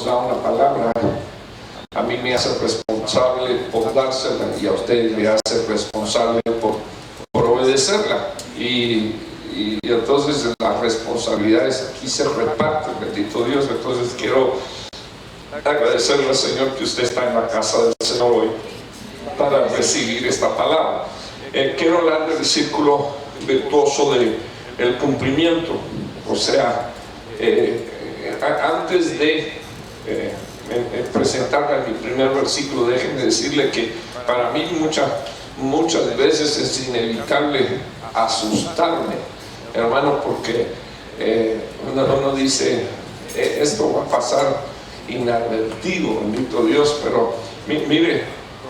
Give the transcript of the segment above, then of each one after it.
da una palabra, a mí me hace responsable por dársela y a usted le hace responsable por obedecerla. Y entonces las responsabilidades aquí se reparten, bendito Dios. Entonces quiero agradecerle al Señor que usted está en la casa del Señor hoy para recibir esta palabra. Quiero hablar del círculo virtuoso del cumplimiento. O sea, antes de presentarle mi primer versículo, déjenme decirle que para mí muchas veces es inevitable asustarme, hermano, porque uno dice, esto va a pasar inadvertido, bendito Dios. Pero mire,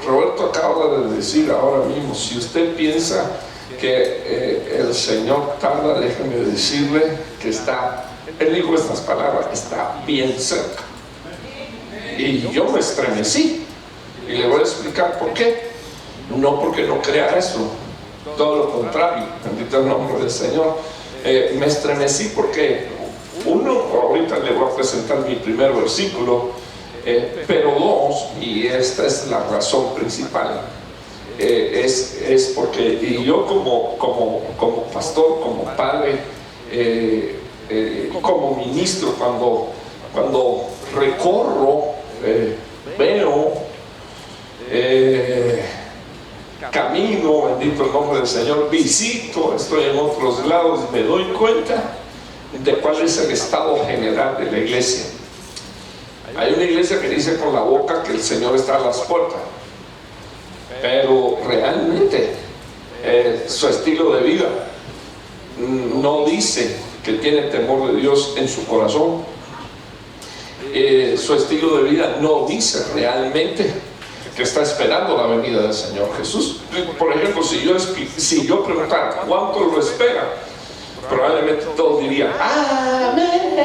Roberto acaba de decir ahora mismo, si usted piensa que el Señor tarda, déjeme decirle que él dijo estas palabras, está bien cerca. Y yo me estremecí, y le voy a explicar por qué. No porque no crea eso, todo lo contrario, bendito el nombre del Señor. Me estremecí porque ahorita le voy a presentar mi primer versículo, pero dos, y esta es la razón principal, es porque, y yo como pastor, como padre, como ministro, cuando recorro, veo, camino, bendito el nombre del Señor, visito, estoy en otros lados, me doy cuenta de cuál es el estado general de la iglesia. Hay una iglesia que dice con la boca que el Señor está a las puertas, pero realmente su estilo de vida no dice que tiene temor de Dios en su corazón. Su estilo de vida no dice realmente que está esperando la venida del Señor Jesús. Por ejemplo, si yo preguntara cuánto lo espera, probablemente todos dirían amén.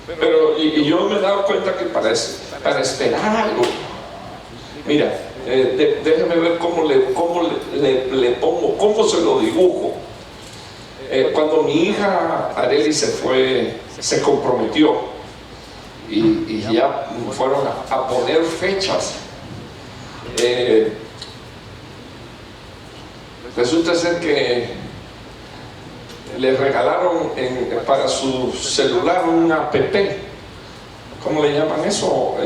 Pero yo me he dado cuenta que para esperar algo, mira, déjeme ver cómo le pongo, cómo se lo dibujo. Cuando mi hija Areli se comprometió y ya fueron a poner fechas, resulta ser que le regalaron para su celular una app. ¿Cómo le llaman eso?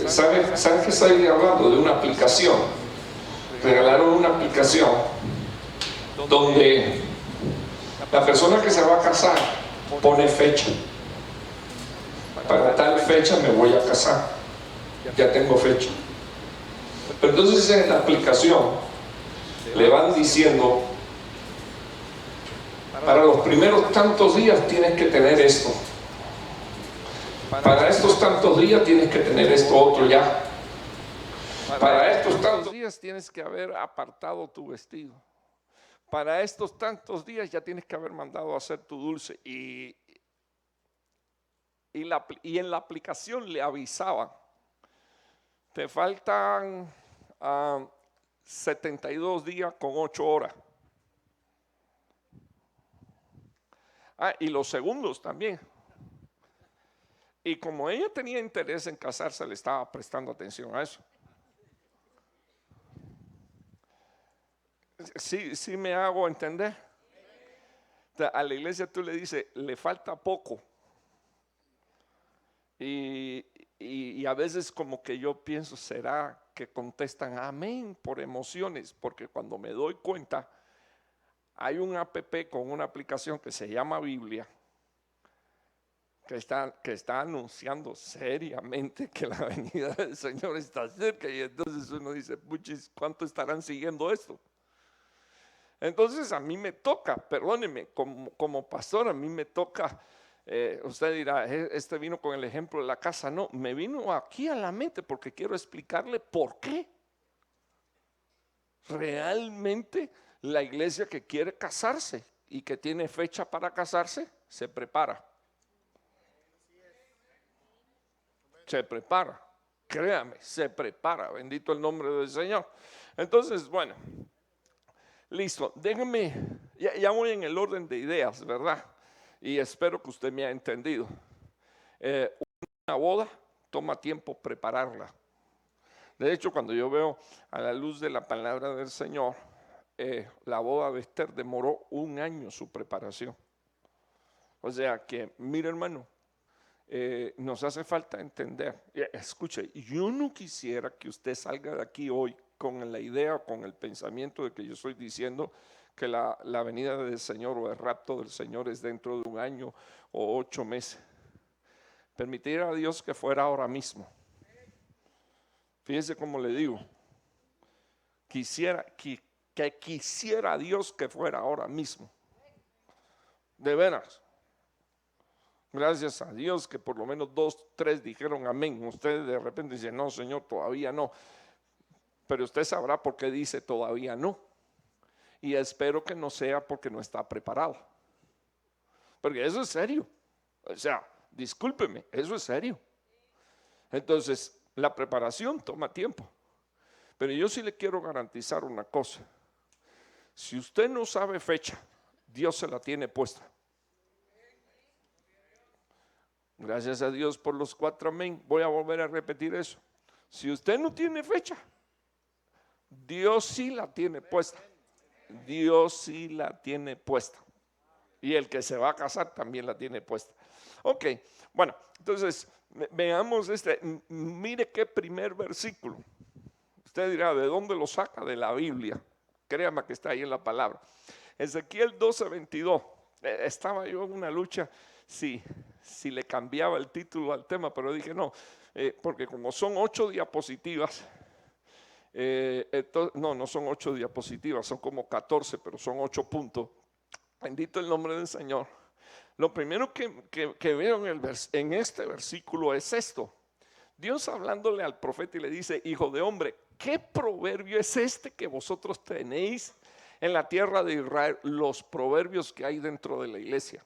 ¿Sabe qué estoy hablando? De una aplicación. Regalaron una aplicación donde la persona que se va a casar pone fecha. Para tal fecha me voy a casar. Ya tengo fecha. Pero entonces en la aplicación le van diciendo, para los primeros tantos días tienes que tener esto. Para estos tantos días tienes que tener esto otro ya. Para estos tantos días tienes que haber apartado tu vestido. Para estos tantos días ya tienes que haber mandado a hacer tu dulce. Y en la aplicación le avisaba, te faltan 72 días con 8 horas. Y los segundos también. Y como ella tenía interés en casarse, le estaba prestando atención a eso. Sí me hago entender. A la iglesia tú le dices, le falta poco. Y a veces como que yo pienso, ¿será que contestan amén por emociones? Porque cuando me doy cuenta, hay un app con una aplicación que se llama Biblia, que está anunciando seriamente que la venida del Señor está cerca. Y entonces uno dice, puchis, ¿cuánto estarán siguiendo esto? Entonces a mí me toca, perdóneme, como pastor a mí me toca, usted dirá, este vino con el ejemplo de la casa. No, me vino aquí a la mente porque quiero explicarle por qué realmente la iglesia que quiere casarse y que tiene fecha para casarse, se prepara. Se prepara, créame, se prepara, bendito el nombre del Señor. Entonces, bueno, listo, déjenme, ya voy en el orden de ideas, ¿verdad? y espero que usted me haya entendido. Una boda toma tiempo prepararla. De hecho, cuando yo veo a la luz de la palabra del Señor, la boda de Esther demoró 1 año su preparación. O sea que, mire hermano, nos hace falta entender. Escuche, yo no quisiera que usted salga de aquí hoy con la idea o con el pensamiento de que yo estoy diciendo que la venida del Señor o el rapto del Señor es dentro de 1 año o 8 meses. Permitir a Dios que fuera ahora mismo. Fíjese cómo le digo, quisiera Dios que fuera ahora mismo. De veras. Gracias a Dios que por lo menos 2, 3 dijeron amén. Ustedes de repente dicen, no Señor, todavía no. Pero usted sabrá por qué dice todavía no. Y espero que no sea porque no está preparado. Porque eso es serio. O sea, discúlpeme, eso es serio. Entonces, la preparación toma tiempo. Pero yo sí le quiero garantizar una cosa. Si usted no sabe fecha, Dios se la tiene puesta. Gracias a Dios por los 4 amén. Voy a volver a repetir eso. Si usted no tiene fecha, Dios sí la tiene puesta. Dios sí la tiene puesta. Y el que se va a casar también la tiene puesta. Ok, bueno, entonces veamos mire qué primer versículo. Usted dirá, ¿de dónde lo saca? De la Biblia. Créame que está ahí en la palabra. Ezequiel 12:22. Estaba yo en una lucha si le cambiaba el título al tema, pero dije no, porque como son 8 diapositivas, no son 8 diapositivas, son como 14, pero son 8 puntos. Bendito el nombre del Señor. Lo primero que veo en este versículo es esto. Dios hablándole al profeta y le dice, hijo de hombre, ¿qué proverbio es este que vosotros tenéis en la tierra de Israel? Los proverbios que hay dentro de la iglesia.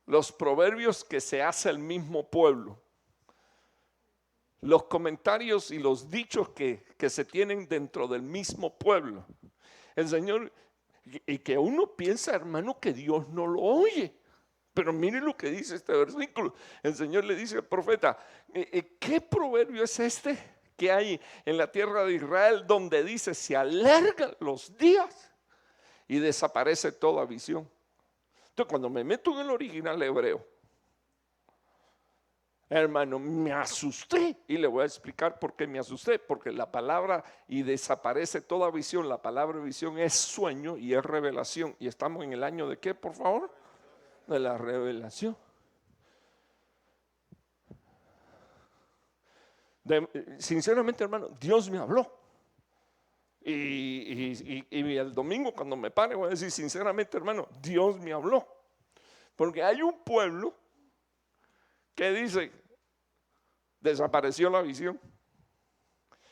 Los proverbios que se hace el mismo pueblo. Los comentarios y los dichos que se tienen dentro del mismo pueblo. El Señor, y que uno piensa, hermano, que Dios no lo oye. Pero mire lo que dice este versículo. El Señor le dice al profeta, ¿qué proverbio es este que hay en la tierra de Israel donde dice, se alargan los días y desaparece toda visión? Entonces, cuando me meto en el original hebreo, hermano, me asusté y le voy a explicar por qué me asusté. Porque la palabra y desaparece toda visión, la palabra visión es sueño y es revelación. Y estamos en el año de ¿qué, por favor? De la revelación. Sinceramente, hermano, Dios me habló. Y el domingo cuando me pare voy a decir sinceramente, hermano, Dios me habló. Porque hay un pueblo que dice, desapareció la visión,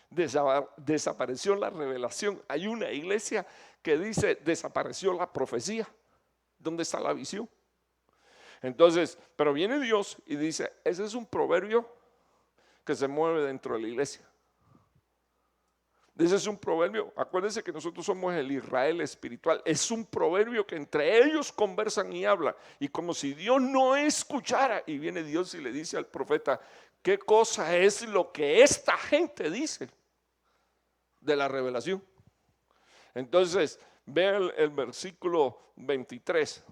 desapareció la revelación. Hay una iglesia que dice, desapareció la profecía. ¿Dónde está la visión? Entonces, pero viene Dios y dice, ese es un proverbio que se mueve dentro de la iglesia. Ese es un proverbio, acuérdense que nosotros somos el Israel espiritual. Es un proverbio que entre ellos conversan y hablan. Y como si Dios no escuchara. Y viene Dios y le dice al profeta, ¿qué cosa es lo que esta gente dice de la revelación? Entonces, vean el versículo 23.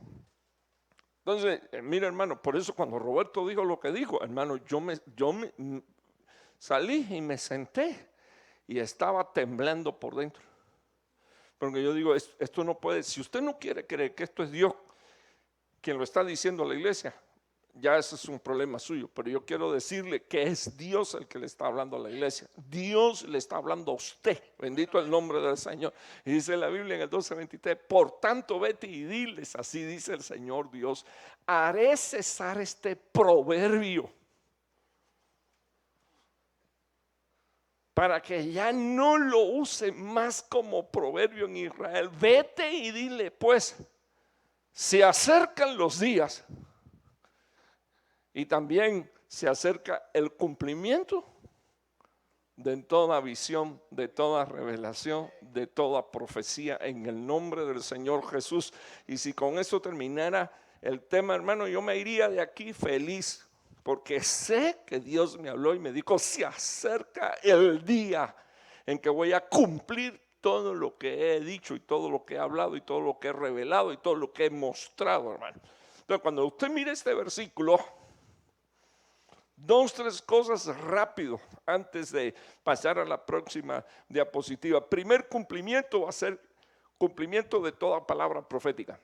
Entonces, mira hermano, por eso cuando Roberto dijo lo que dijo, hermano, yo me salí y me senté. Y estaba temblando por dentro. Porque yo digo, esto no puede, si usted no quiere creer que esto es Dios quien lo está diciendo a la iglesia, ya ese es un problema suyo. Pero yo quiero decirle que es Dios el que le está hablando a la iglesia. Dios le está hablando a usted. Bendito el nombre del Señor. Y dice la Biblia en el 12:23, por tanto vete y diles, así dice el Señor Dios, haré cesar este proverbio, para que ya no lo use más como proverbio en Israel. Vete y dile, pues, se acercan los días y también se acerca el cumplimiento de toda visión, de toda revelación, de toda profecía, en el nombre del Señor Jesús. Y si con eso terminara el tema, hermano, yo me iría de aquí feliz, porque sé que Dios me habló y me dijo: se acerca el día en que voy a cumplir todo lo que he dicho y todo lo que he hablado y todo lo que he revelado y todo lo que he mostrado, hermano. Entonces, cuando usted mire este versículo, 2, 3 cosas rápido antes de pasar a la próxima diapositiva. Primer cumplimiento va a ser cumplimiento de toda palabra profética.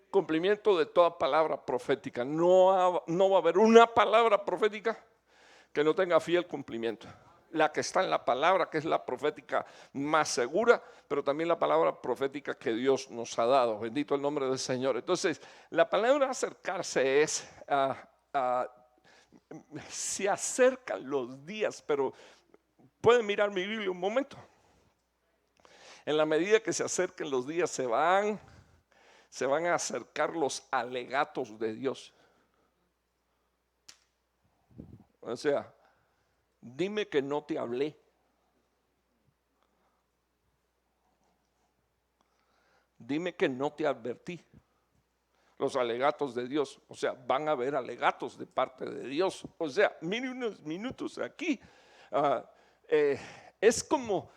Cumplimiento de toda palabra profética. No va a haber una palabra profética que no tenga fiel cumplimiento. La que está en la palabra, que es la profética más segura, pero también la palabra profética que Dios nos ha dado. Bendito el nombre del Señor. Entonces, la palabra acercarse es se acercan los días, pero pueden mirar mi Biblia un momento. En la medida que se acerquen los días, se van a acercar los alegatos de Dios. O sea, dime que no te hablé. Dime que no te advertí. Los alegatos de Dios, o sea, van a haber alegatos de parte de Dios. O sea, mire unos minutos aquí. Es como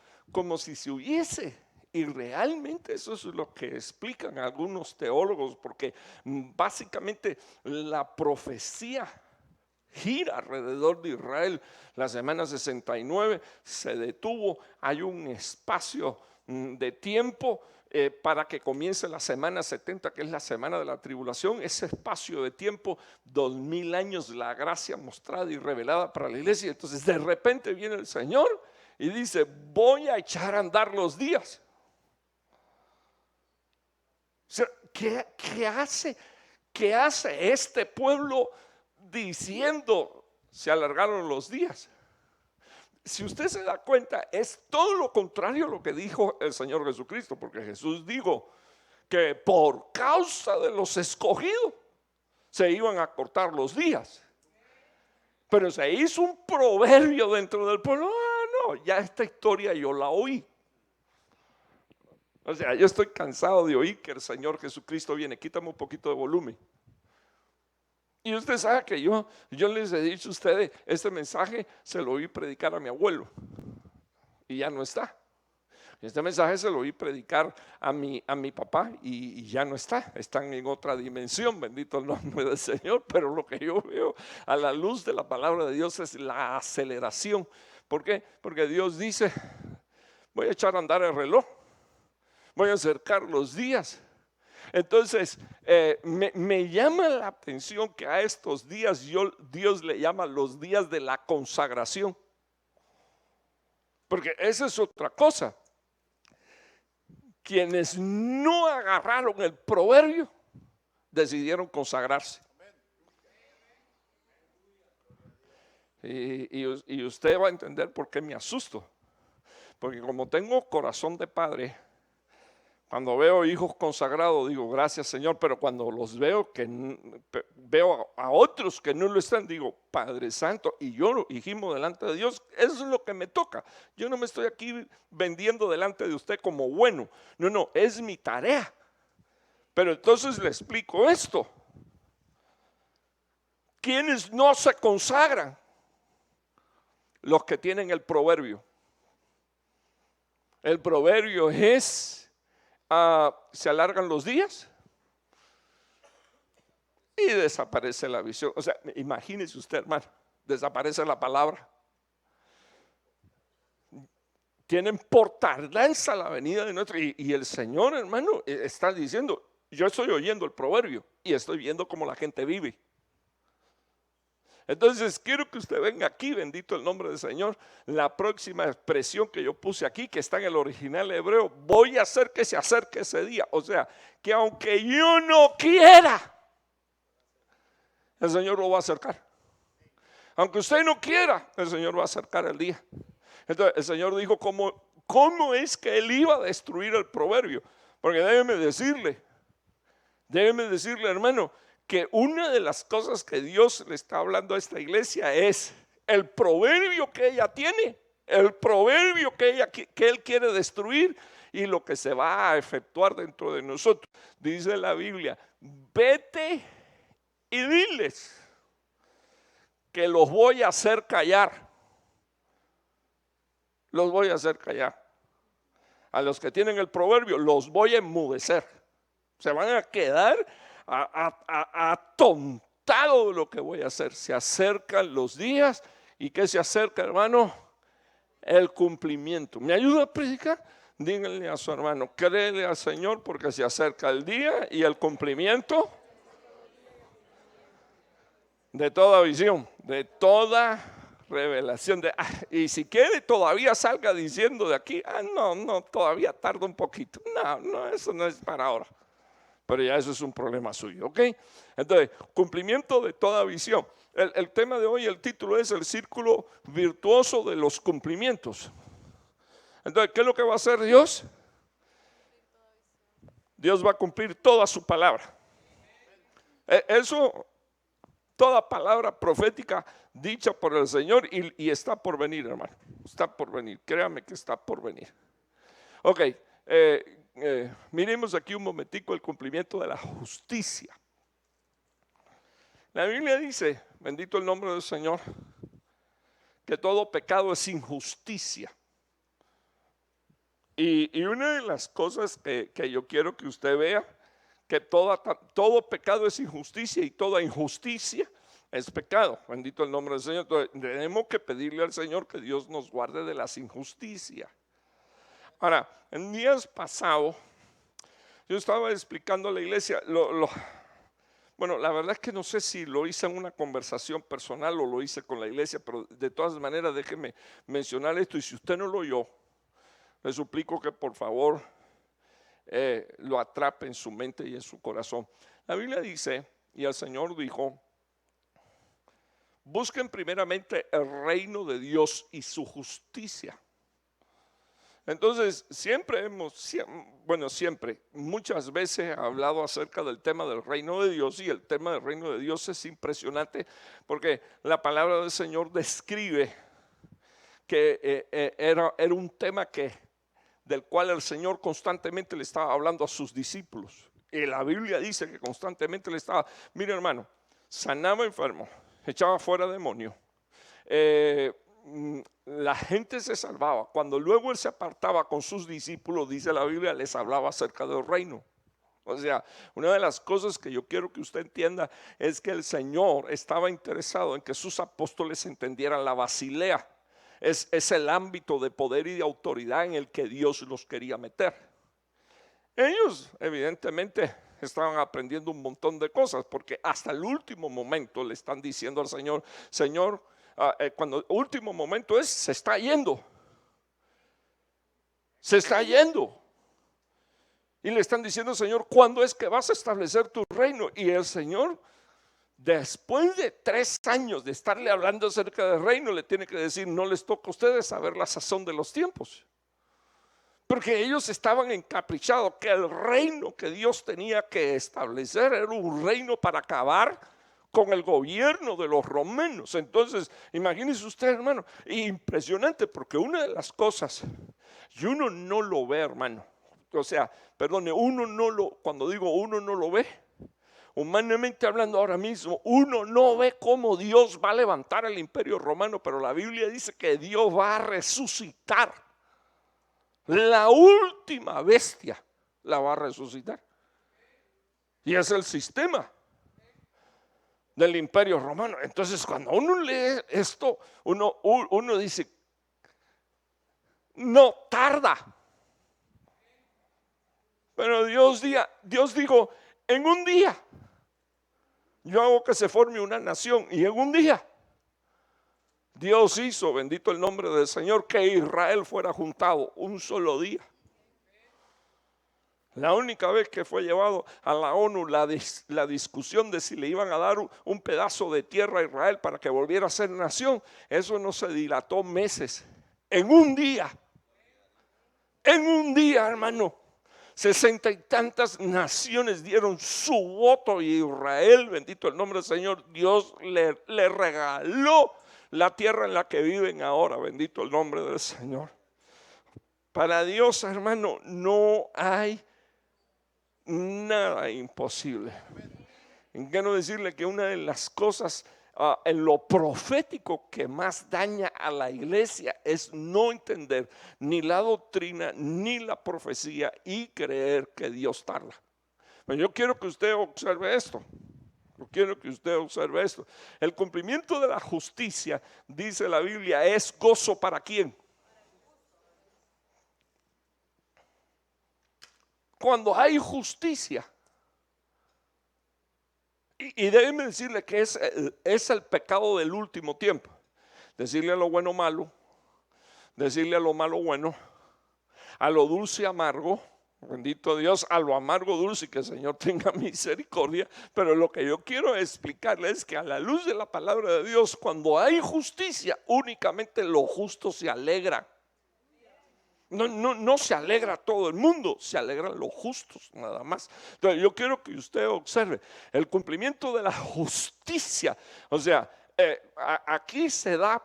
si se hubiese, y realmente eso es lo que explican algunos teólogos, porque básicamente la profecía gira alrededor de Israel. La semana 69 se detuvo, hay un espacio de tiempo para que comience la semana 70, que es la semana de la tribulación. Ese espacio de tiempo, 2000 años, la gracia mostrada y revelada para la iglesia. Entonces de repente viene el Señor y dice: voy a echar a andar los días. O sea, ¿qué hace este pueblo diciendo se alargaron los días? Si usted se da cuenta, es todo lo contrario a lo que dijo el Señor Jesucristo, porque Jesús dijo que por causa de los escogidos se iban a cortar los días. Pero se hizo un proverbio dentro del pueblo: no, ya esta historia yo la oí. O sea, yo estoy cansado de oír que el Señor Jesucristo viene. Quítame un poquito de volumen. Y usted sabe que yo les he dicho a ustedes, este mensaje se lo oí predicar a mi abuelo y ya no está. Este mensaje se lo oí predicar a mi papá y ya no está. Están en otra dimensión, bendito el nombre del Señor. Pero lo que yo veo a la luz de la palabra de Dios es la aceleración. ¿Por qué? Porque Dios dice: voy a echar a andar el reloj, voy a acercar los días. Entonces me llama la atención que a estos días Dios le llama los días de la consagración, porque esa es otra cosa. Quienes no agarraron el proverbio decidieron consagrarse. Y usted va a entender por qué me asusto, porque como tengo corazón de padre, cuando veo hijos consagrados digo: gracias, Señor. Pero cuando los veo a otros que no lo están, digo: Padre Santo. Y yo dijimos delante de Dios, eso es lo que me toca. Yo no me estoy aquí vendiendo delante de usted como bueno. No, es mi tarea. Pero entonces le explico esto. ¿Quiénes no se consagran? Los que tienen el proverbio. El proverbio es: se alargan los días y desaparece la visión. O sea, imagínese usted, hermano, desaparece la palabra. Tienen por tardanza la venida de nuestro. Y el Señor, hermano, está diciendo: yo estoy oyendo el proverbio y estoy viendo cómo la gente vive. Entonces quiero que usted venga aquí, bendito el nombre del Señor. La próxima expresión que yo puse aquí, que está en el original hebreo: voy a hacer que se acerque ese día. O sea, que aunque yo no quiera, el Señor lo va a acercar. Aunque usted no quiera, el Señor va a acercar el día. Entonces el Señor dijo cómo es que Él iba a destruir el proverbio. Porque déjeme decirle, hermano, que una de las cosas que Dios le está hablando a esta iglesia es: el proverbio que ella tiene, el proverbio que él quiere destruir y lo que se va a efectuar dentro de nosotros. Dice la Biblia, vete y diles que los voy a hacer callar. Los voy a hacer callar. A los que tienen el proverbio los voy a enmudecer. Se van a quedar atontados de lo que voy a hacer. Se acercan los días. ¿Y qué se acerca, hermano? El cumplimiento. ¿Me ayuda a predicar? Díganle a su hermano, créele al Señor porque se acerca el día y el cumplimiento de toda visión, de toda revelación. Y si quiere todavía salga diciendo de aquí, no, todavía tarda un poquito. No, eso no es para ahora. Pero ya eso es un problema suyo, ¿ok? Entonces, cumplimiento de toda visión. El tema de hoy, el título es el círculo virtuoso de los cumplimientos. Entonces, ¿qué es lo que va a hacer Dios? Dios va a cumplir toda su palabra. Eso, toda palabra profética dicha por el Señor y está por venir, hermano. Está por venir, créame que está por venir. Ok, miremos aquí un momentico el cumplimiento de la justicia. La Biblia dice, bendito el nombre del Señor, que todo pecado es injusticia. Y una de las cosas que yo quiero que usted vea, que todo pecado es injusticia y toda injusticia es pecado. Bendito el nombre del Señor. Entonces, tenemos que pedirle al Señor que Dios nos guarde de las injusticias. Ahora, en días pasados, yo estaba explicando a la iglesia, bueno, la verdad es que no sé si lo hice en una conversación personal o lo hice con la iglesia, pero de todas maneras déjeme mencionar esto y si usted no lo oyó, le suplico que por favor lo atrape en su mente y en su corazón. La Biblia dice, y el Señor dijo, busquen primeramente el reino de Dios y su justicia. Entonces, muchas veces he hablado acerca del tema del reino de Dios y el tema del reino de Dios es impresionante porque la palabra del Señor describe que era un tema del cual el Señor constantemente le estaba hablando a sus discípulos. Y la Biblia dice que constantemente le estaba, mire hermano, sanaba enfermos, echaba fuera demonios, la gente se salvaba. Cuando luego él se apartaba con sus discípulos, dice la Biblia, les hablaba acerca del reino. O sea, una de las cosas que yo quiero que usted entienda es que el Señor estaba interesado en que sus apóstoles entendieran la Basilea. Es el ámbito de poder y de autoridad en el que Dios los quería meter. Ellos evidentemente estaban aprendiendo un montón de cosas porque hasta el último momento le están diciendo al Señor, Señor, cuando el último momento se está yendo. Se está yendo. Y le están diciendo, Señor, ¿cuándo es que vas a establecer tu reino? Y el Señor, después de 3 años de estarle hablando acerca del reino, le tiene que decir, no les toca a ustedes saber la sazón de los tiempos. Porque ellos estaban encaprichados que el reino que Dios tenía que establecer era un reino para acabar con el gobierno de los romanos. Entonces, imagínese usted, hermano, impresionante porque una de las cosas, y uno no lo ve, hermano, o sea, perdone, cuando digo uno no lo ve, humanamente hablando ahora mismo, uno no ve cómo Dios va a levantar el imperio romano, pero la Biblia dice que Dios va a resucitar. La última bestia la va a resucitar. Y es el sistema del imperio romano. Entonces cuando uno lee esto, uno dice, no tarda. Pero Dios dijo, en un día yo hago que se forme una nación. Y en un día Dios hizo, bendito el nombre del Señor, que Israel fuera juntado un solo día. La única vez que fue llevado a la ONU la discusión de si le iban a dar un pedazo de tierra a Israel para que volviera a ser nación, eso no se dilató meses. En un día, hermano, 60 y tantas naciones dieron su voto y Israel, bendito el nombre del Señor, Dios le regaló la tierra en la que viven ahora. Bendito el nombre del Señor. Para Dios, hermano, no hay nada imposible. Quiero decirle que una de las cosas en lo profético que más daña a la iglesia es no entender ni la doctrina ni la profecía y creer que Dios tarda. Pero yo quiero que usted observe esto. Yo quiero que usted observe esto. El cumplimiento de la justicia, dice la Biblia, es gozo para ¿quién? Cuando hay justicia. Y déjenme decirle que es el pecado del último tiempo. Decirle a lo bueno malo, decirle a lo malo bueno, a lo dulce amargo, bendito Dios, a lo amargo dulce, y que el Señor tenga misericordia. Pero lo que yo quiero explicarle es que a la luz de la palabra de Dios, cuando hay justicia, únicamente lo justo se alegra. No se alegra todo el mundo, se alegran los justos nada más. Entonces yo quiero que usted observe el cumplimiento de la justicia. O sea, aquí se da,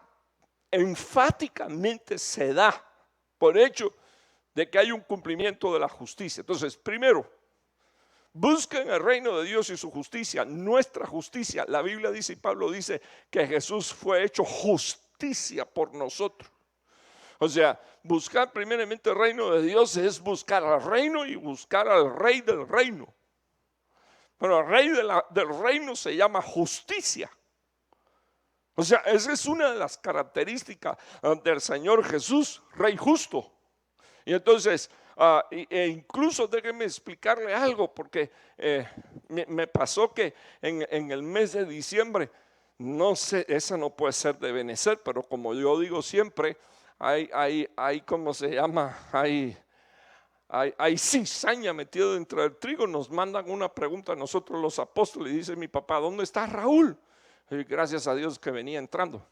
enfáticamente se da por hecho de que hay un cumplimiento de la justicia. Entonces, primero, busquen el reino de Dios y su justicia, nuestra justicia. La Biblia dice y Pablo dice que Jesús fue hecho justicia por nosotros. O sea, buscar primeramente el reino de Dios es buscar al reino y buscar al rey del reino. Pero el rey del reino se llama justicia. O sea, esa es una de las características del Señor Jesús, rey justo. Y entonces, incluso déjenme explicarle algo, porque me pasó que en el mes de diciembre, no sé, esa no puede ser de Benecer, pero como yo digo siempre, hay ¿cómo se llama? Hay cizaña metido dentro del trigo. Nos mandan una pregunta a nosotros los apóstoles y dice mi papá, ¿dónde está Raúl? Y gracias a Dios que venía entrando.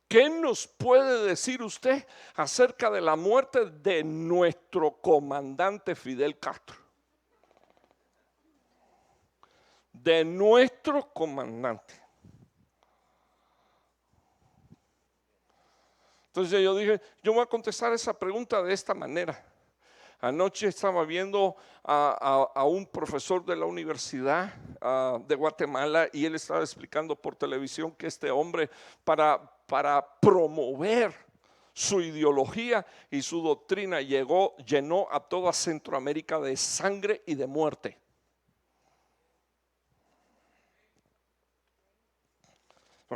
¿Qué nos puede decir usted acerca de la muerte de nuestro comandante Fidel Castro? De nuestro comandante. Entonces yo dije, yo voy a contestar esa pregunta de esta manera. Anoche estaba viendo a un profesor de la universidad de Guatemala y él estaba explicando por televisión que este hombre para promover su ideología y su doctrina llenó a toda Centroamérica de sangre y de muerte.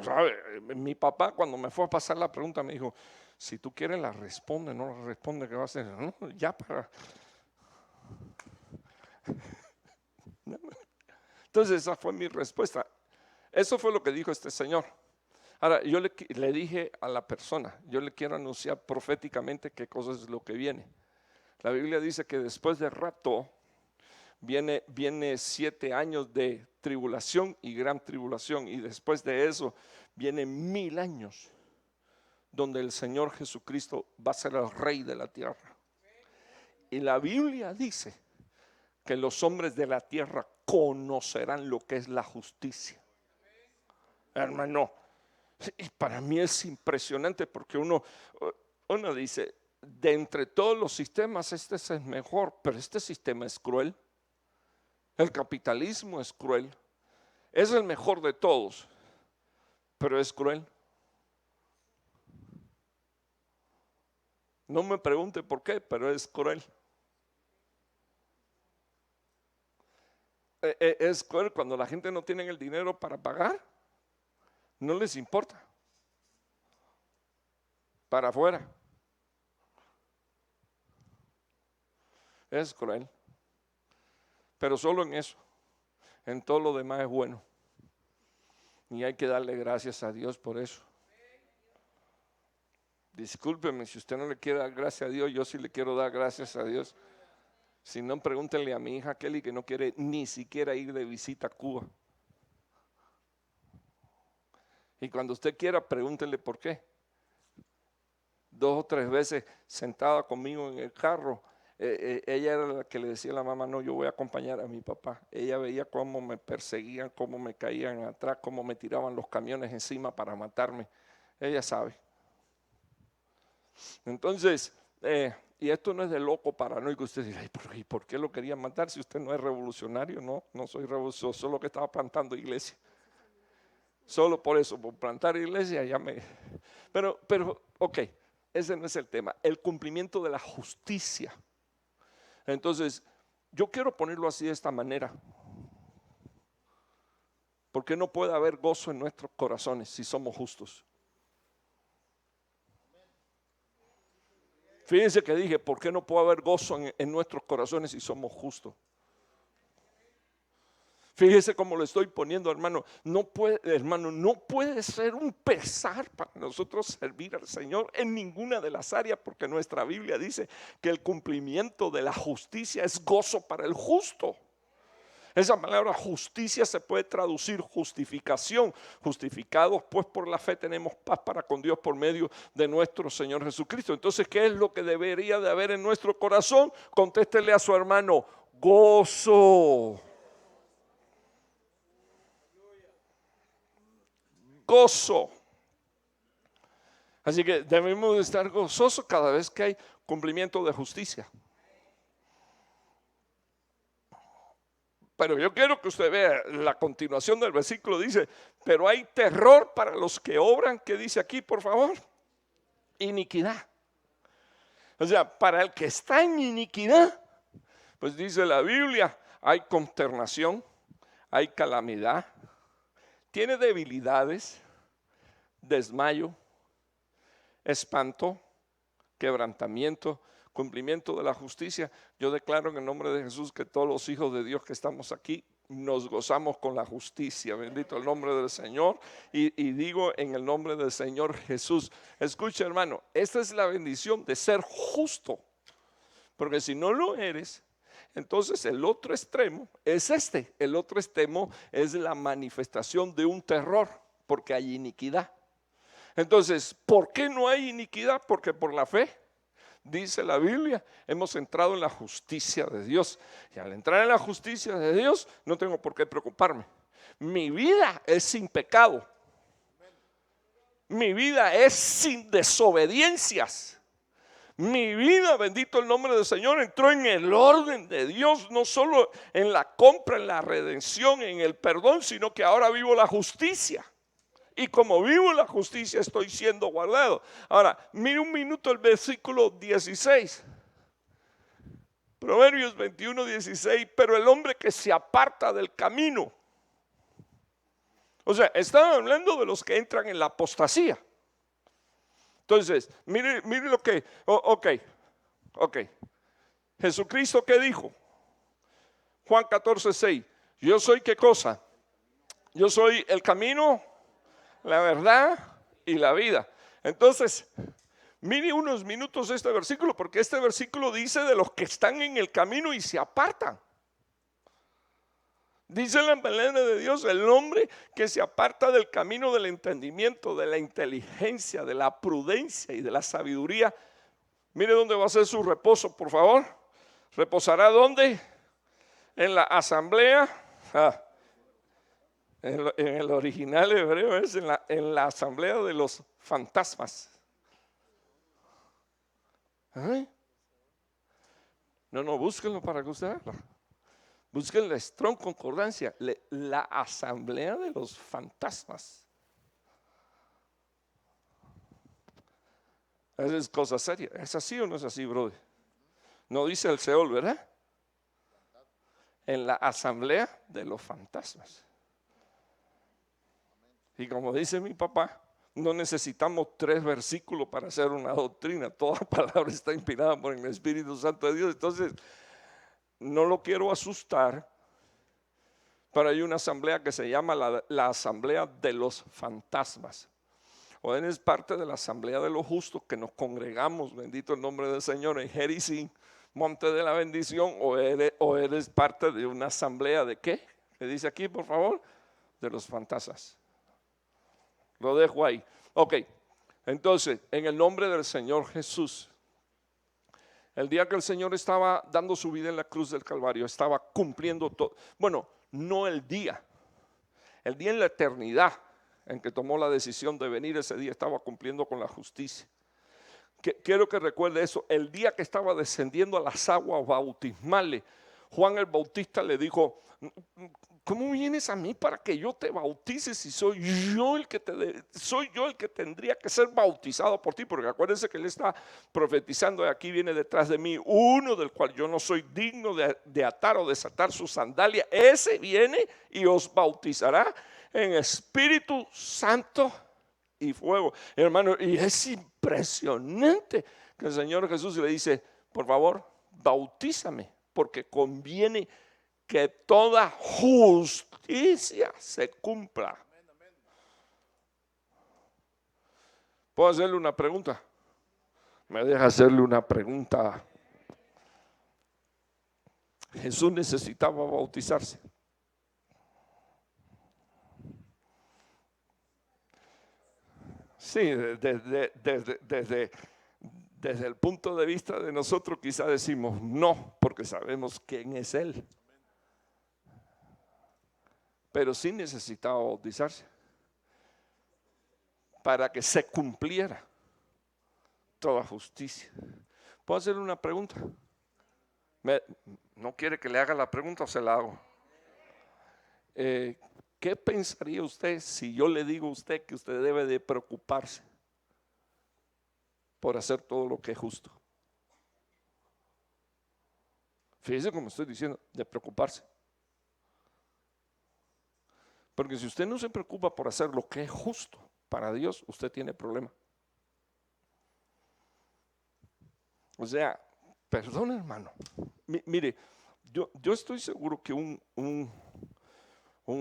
¿Sabe? Mi papá cuando me fue a pasar la pregunta me dijo, si tú quieres la responde, no la responde, ¿qué va a hacer? No, ya para. Entonces esa fue mi respuesta. Eso fue lo que dijo este señor. Ahora yo le dije a la persona, yo le quiero anunciar proféticamente qué cosa es lo que viene. La Biblia dice que después de rato viene 7 años de tribulación y gran tribulación, y después de eso vienen 1000 años donde el Señor Jesucristo va a ser el rey de la tierra. Y la Biblia dice que los hombres de la tierra conocerán lo que es la justicia. Hermano, y para mí es impresionante porque uno dice, de entre todos los sistemas este es el mejor, pero este sistema es cruel. El capitalismo es cruel. Es el mejor de todos, pero es cruel. No me pregunte por qué, pero es cruel. Es cruel cuando la gente no tiene el dinero para pagar. No les importa. Para afuera. Es cruel. Pero solo en eso. En todo lo demás es bueno. Y hay que darle gracias a Dios por eso. Discúlpeme si usted no le quiere dar gracias a Dios, yo sí le quiero dar gracias a Dios. Si no, pregúntenle a mi hija Kelly que no quiere ni siquiera ir de visita a Cuba. Y cuando usted quiera, pregúntenle por qué. 2 o 3 veces sentada conmigo en el carro, ella era la que le decía a la mamá, no, yo voy a acompañar a mi papá. Ella veía cómo me perseguían, cómo me caían atrás, cómo me tiraban los camiones encima para matarme. Ella sabe. Entonces, y esto no es de loco paranoico. Usted dirá, ¿y por qué lo querían matar si usted no es revolucionario? No, no soy revolucionario, solo que estaba plantando iglesia. Solo por eso, por plantar iglesia ya me... Pero, ok, ese no es el tema. El cumplimiento de la justicia. Entonces, yo quiero ponerlo así de esta manera. Porque no puede haber gozo en nuestros corazones si somos justos. Fíjense que dije, ¿por qué no puede haber gozo en nuestros corazones si somos justos? Fíjese cómo lo estoy poniendo, hermano. No puede ser un pesar para nosotros servir al Señor en ninguna de las áreas, porque nuestra Biblia dice que el cumplimiento de la justicia es gozo para el justo. Esa palabra justicia se puede traducir justificación. Justificados pues por la fe tenemos paz para con Dios por medio de nuestro Señor Jesucristo. Entonces, ¿qué es lo que debería de haber en nuestro corazón? Contéstele a su hermano, gozo. Gozo. Así que debemos de estar gozosos cada vez que hay cumplimiento de justicia. Pero yo quiero que usted vea la continuación del versículo. Dice, pero hay terror para los que obran. ¿Qué dice aquí, por favor? Iniquidad. O sea, para el que está en iniquidad, pues dice la Biblia, hay consternación, hay calamidad, tiene debilidades, desmayo, espanto, quebrantamiento, cumplimiento de la justicia. Yo declaro en el nombre de Jesús que todos los hijos de Dios que estamos aquí nos gozamos con la justicia. Bendito el nombre del Señor. Y digo en el nombre del Señor Jesús. Escucha, hermano, esta es la bendición de ser justo. Porque si no lo eres, entonces el otro extremo es este. El otro extremo es la manifestación de un terror, porque hay iniquidad. Entonces, ¿por qué no hay iniquidad? Porque por la fe, dice la Biblia, hemos entrado en la justicia de Dios. Y al entrar en la justicia de Dios, no tengo por qué preocuparme. Mi vida es sin pecado. Mi vida es sin desobediencias. Mi vida, bendito el nombre del Señor, entró en el orden de Dios, no solo en la compra, en la redención, en el perdón, sino que ahora vivo la justicia. Y como vivo la justicia, estoy siendo guardado. Ahora, mire un minuto el versículo 16. Proverbios 21, 16. Pero el hombre que se aparta del camino. O sea, están hablando de los que entran en la apostasía. Entonces, mire lo que, ok. Jesucristo, ¿qué dijo? Juan 14, 6. Yo soy, ¿qué cosa? Yo soy el camino, la verdad y la vida. Entonces, mire unos minutos este versículo, porque este versículo dice de los que están en el camino y se apartan. Dice la palabra de Dios, el hombre que se aparta del camino del entendimiento, de la inteligencia, de la prudencia y de la sabiduría. Mire dónde va a ser su reposo, por favor. ¿Reposará dónde? En la asamblea. En el original hebreo es en la asamblea de los fantasmas. ¿Eh? No, búsquenlo para que usted vea. Busquen la Strong Concordancia, la asamblea de los fantasmas. Esa es cosa seria. ¿Es así o no es así, brother? No dice el Seol, ¿verdad? En la asamblea de los fantasmas. Y como dice mi papá, no necesitamos 3 versículos para hacer una doctrina. Toda palabra está inspirada por el Espíritu Santo de Dios. Entonces, no lo quiero asustar, pero hay una asamblea que se llama la asamblea de los fantasmas. O eres parte de la asamblea de los justos que nos congregamos, bendito el nombre del Señor, en Jericín, Monte de la Bendición, o eres parte de una asamblea de ¿qué? ¿Qué dice aquí, por favor? De los fantasmas. Lo dejo ahí. Ok, entonces, en el nombre del Señor Jesús, El día que el Señor estaba dando su vida en la cruz del Calvario, estaba cumpliendo todo. Bueno, no el día en la eternidad en que tomó la decisión de venir, ese día estaba cumpliendo con la justicia. Quiero que recuerde eso. El día que estaba descendiendo a las aguas bautismales, Juan el Bautista le dijo: ¿cómo vienes a mí para que yo te bautice si soy yo el que tendría que ser bautizado por ti? Porque acuérdense que él está profetizando, y aquí viene detrás de mí uno del cual yo no soy digno de atar o desatar su sandalia. Ese viene y os bautizará en Espíritu Santo y fuego. Hermano, y es impresionante que el Señor Jesús le dice: por favor, bautízame, porque conviene que toda justicia se cumpla. ¿Puedo hacerle una pregunta? ¿Me deja hacerle una pregunta? Jesús necesitaba bautizarse. Sí, desde el punto de vista de nosotros quizá decimos no, porque sabemos quién es Él. Pero sí necesitaba bautizarse para que se cumpliera toda justicia. ¿Puedo hacerle una pregunta? ¿No quiere que le haga la pregunta o se la hago? ¿Qué pensaría usted si yo le digo a usted que usted debe de preocuparse por hacer todo lo que es justo? Fíjese como estoy diciendo, de preocuparse. Porque si usted no se preocupa por hacer lo que es justo para Dios, usted tiene problema. O sea, perdón, hermano. Mire, yo estoy seguro que un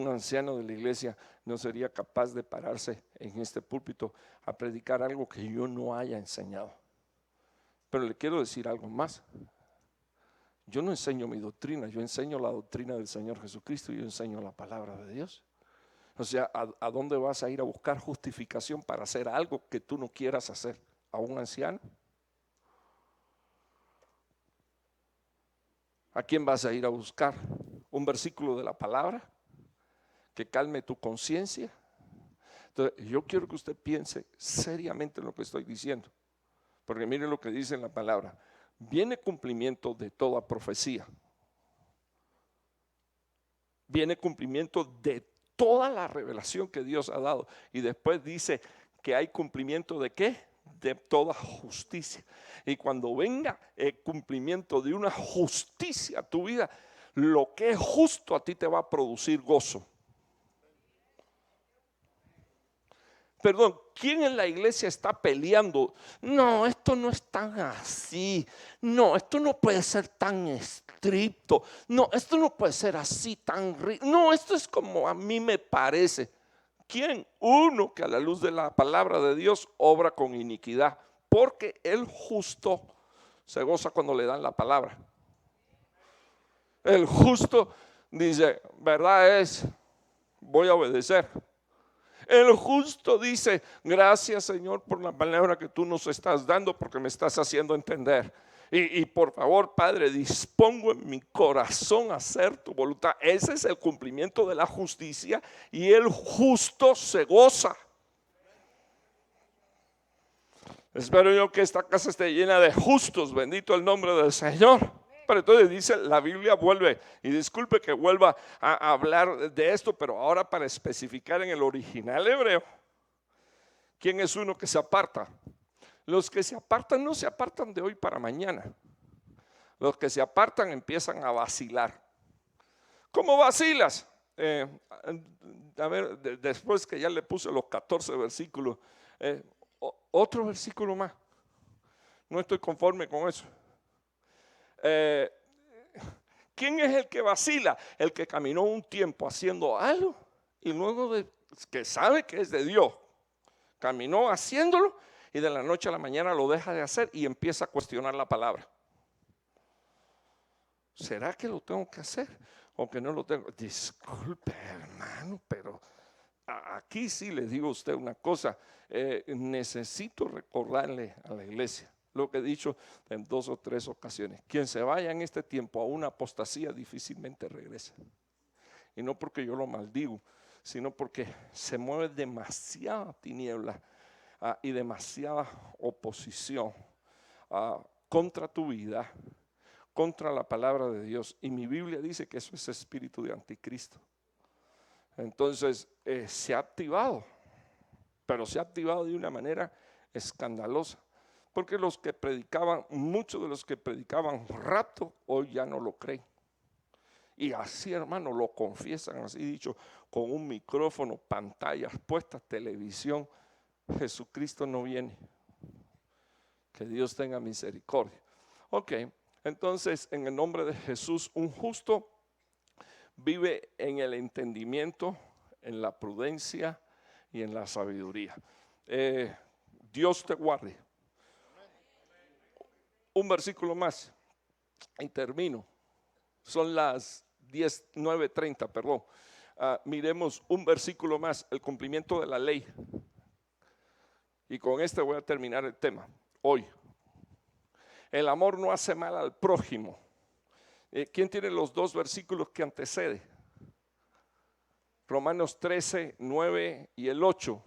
anciano de la iglesia no sería capaz de pararse en este púlpito a predicar algo que yo no haya enseñado. Pero le quiero decir algo más. Yo no enseño mi doctrina, yo enseño la doctrina del Señor Jesucristo y yo enseño la palabra de Dios. O sea, ¿a dónde vas a ir a buscar justificación para hacer algo que tú no quieras hacer? ¿A un anciano? ¿A quién vas a ir a buscar? ¿Un versículo de la palabra que calme tu conciencia? Entonces, yo quiero que usted piense seriamente en lo que estoy diciendo, porque mire lo que dice en la palabra: viene cumplimiento de toda profecía, viene cumplimiento de toda la revelación que Dios ha dado, y después dice que hay cumplimiento de ¿qué? De toda justicia. Y cuando venga el cumplimiento de una justicia a tu vida, lo que es justo a ti te va a producir gozo. Perdón, ¿quién en la iglesia está peleando? No, esto no es tan así. No, esto no puede ser tan estricto. No, esto no puede ser así tan rico. No, esto es como a mí me parece. ¿Quién? Uno que a la luz de la palabra de Dios obra con iniquidad, porque el justo se goza cuando le dan la palabra. El justo dice, verdad es, voy a obedecer. El justo dice, gracias Señor por la palabra que tú nos estás dando, porque me estás haciendo entender. Y por favor, Padre, dispongo en mi corazón a hacer tu voluntad. Ese es el cumplimiento de la justicia, y el justo se goza. Espero yo que esta casa esté llena de justos, bendito el nombre del Señor. Pero entonces dice, la Biblia vuelve, y disculpe que vuelva a hablar de esto, pero ahora para especificar en el original hebreo, ¿quién es uno que se aparta? Los que se apartan no se apartan de hoy para mañana. Los que se apartan empiezan a vacilar. ¿Cómo vacilas? A ver, después que ya le puse los 14 versículos, otro versículo más. No estoy conforme con eso. ¿Quién es el que vacila? El que caminó un tiempo haciendo algo y luego de que sabe que es de Dios, caminó haciéndolo y de la noche a la mañana lo deja de hacer y empieza a cuestionar la palabra. ¿Será que lo tengo que hacer o que no lo tengo? Disculpe, hermano, pero aquí sí le digo a usted una cosa. Necesito recordarle a la iglesia lo que he dicho en 2 o 3 ocasiones. Quien se vaya en este tiempo a una apostasía difícilmente regresa. Y no porque yo lo maldigo, sino porque se mueve demasiada tiniebla y demasiada oposición contra tu vida, contra la palabra de Dios. Y mi Biblia dice que eso es espíritu de anticristo. Entonces se ha activado, pero se ha activado de una manera escandalosa. Porque los que predicaban, muchos de los que predicaban rapto, hoy ya no lo creen. Y así, hermano, lo confiesan, así dicho, con un micrófono, pantallas puestas, televisión. Jesucristo no viene. Que Dios tenga misericordia. Ok, entonces en el nombre de Jesús, un justo vive en el entendimiento, en la prudencia y en la sabiduría. Dios te guarde. Un versículo más y termino. Son las 9:30, perdón. Miremos un versículo más, el cumplimiento de la ley. Y con este voy a terminar el tema hoy. El amor no hace mal al prójimo. ¿Quién tiene los 2 versículos que antecede? Romanos 13, 9 y el 8.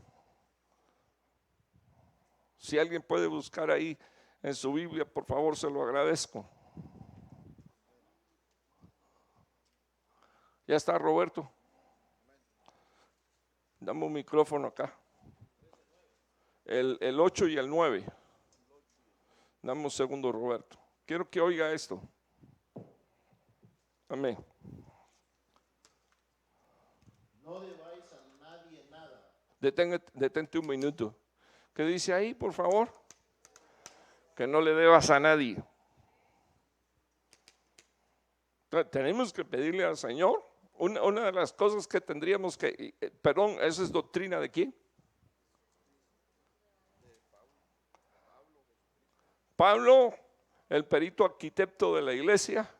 Si alguien puede buscar ahí en su Biblia, por favor, se lo agradezco. Ya está, Roberto. Dame un micrófono acá. El 8 y el 9. Dame un segundo, Roberto. Quiero que oiga esto. Amén. No debáis a nadie nada. Detente un minuto. ¿Qué dice ahí, por favor? Que no le debas a nadie. Tenemos que pedirle al Señor. Una de las cosas que tendríamos que, perdón, ¿esa es doctrina de quién? Pablo, el perito arquitecto de la iglesia,